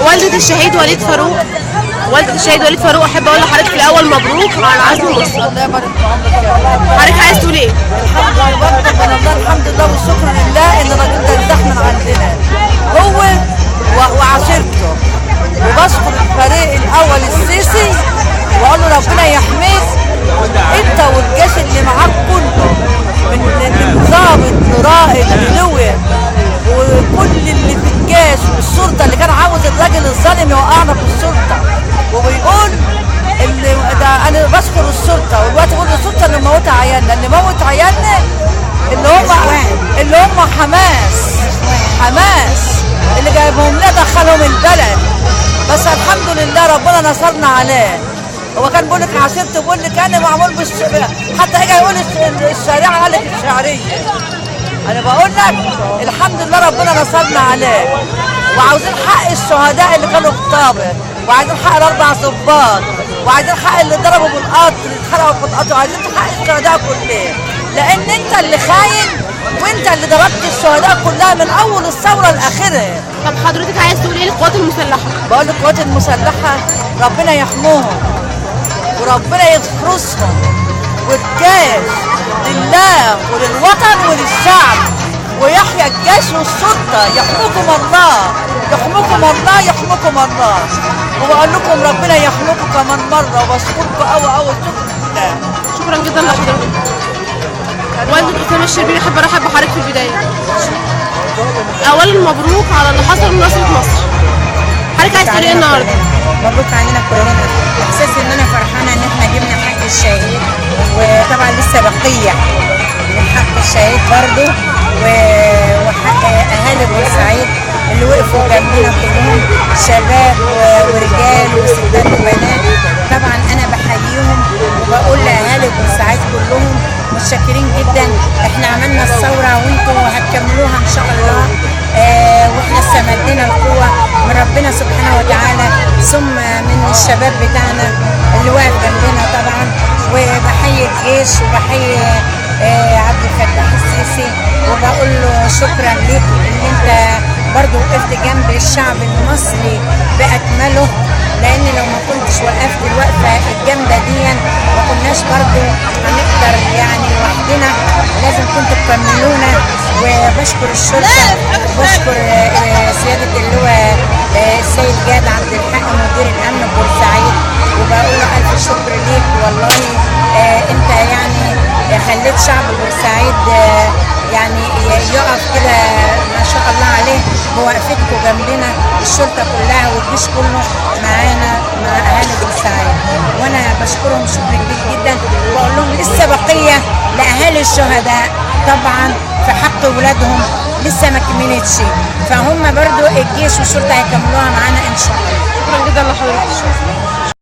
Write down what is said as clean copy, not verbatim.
والدة الشهيد وليد فاروق، احب اقول لحضرتك في الاول مبروك على عزم مصر. الله يبارك في عمرك. حضرتك عايز تقول ايه؟ الحمد لله والشكر لله ان الراجل ده ارتاح من عندنا هو وعشيرته، وبشكر الفريق الاول السيسي واقول له ربنا يحميك انت والجيش اللي معاك كله، من ضابط لرائد للواء وكل اللي في الجيش والشرطه اللي كان عاوز الراجل الظالم يوقعنا في الشرطه، وبيقول اللي ده انا بشكر الشرطه، والوقت بيقول الشرطه اللي موت عيالنا، اللي موت عيالنا اللي هم حماس اللي جايبهم لنا دخلهم البلد، بس الحمد لله ربنا نصرنا عليه. هو كان بيقول لك عشيرته، بيقول لك انا معمول حتى اجى يقول الشريعه قال لك الشعريه. انا بقول لك الحمد لله ربنا نصرنا عليه، وعاوزين حق الشهداء اللي كانوا في طابه، وعايزين حق الاربع ضباط، وعايزين حق اللي ضربوا بالقطر اللي اتحرقوا بالقطر، وعايزين حق الشهداء كلهم، لان انت اللي خاين وانت اللي ضربت الشهداء كلها من اول الثوره لاخرها. طب حضرتك عايز تقول ايه للقوات المسلحه؟ بقول للقوات المسلحه ربنا يحموهم وربنا يحرسهم، والجيش لله وللوطن وللشعب، ويحيى الجيش والشرطه، يحميكم الله يحميكم الله يحميكم الله. وبقول لكم ربنا يحميكم كمان مره، وبشكركم قوي شكرا لله. شكرا جدا لحضرتك. والدة أسامة الشربيني احب ارحب بحضرتك في البدايه. اولا مبروك على اللي حصل من نصرة مصر. حضرتك عايز تقول ايه النهارده؟ مبروك علينا كلنا، احساس ان انا فرحانه ان احنا جبنا حق الشهيد، وطبعا لسه بقيه من حق الشهيد برضه وحق اهالي بورسعيد اللي وقفوا جنبنا كلهم، شباب ورجال وستات وبنات. طبعا انا بحييهم وبقول لاهالي بورسعيد كلهم متشكرين جدا. احنا عملنا الثوره وانتوا هتكملوها ان شاء الله، واحنا استمدينا القوه من ربنا سبحانه وتعالى، ثم من الشباب بتاعنا اللي واقف جنبنا طبعا. وبحيي الجيش وبحيي عبد الفتاح السيسي، وبقول له شكرا ليك ان انت برضه وقفت جنب الشعب المصري باكمله، لان لو ما كنتش وقفت الوقفه الجامده دي ما كناش برضه هنقدر يعني لوحدنا، لازم كنتوا تكملونا. وبشكر الشرطه وبشكر سياده اللواء السيد جاد عبد الحق مدير الامن بورسعيد، وبقول له الف شكر ليك والله. انت يعني خليت شعب بورسعيد يعني يقف كده ما شاء الله عليه بوقفتكم جنبنا، الشرطه كلها والجيش كله معانا مع اهالي بورسعيد، وانا بشكرهم شكر كبير جدا، وبقول لهم لسه بقيه لاهالي الشهداء طبعا في حق ولادهم لسه ما كملتش، فهم برضو الجيش والشرطه هيكملوها معانا ان شاء الله. شكرا جدا لحضرتك.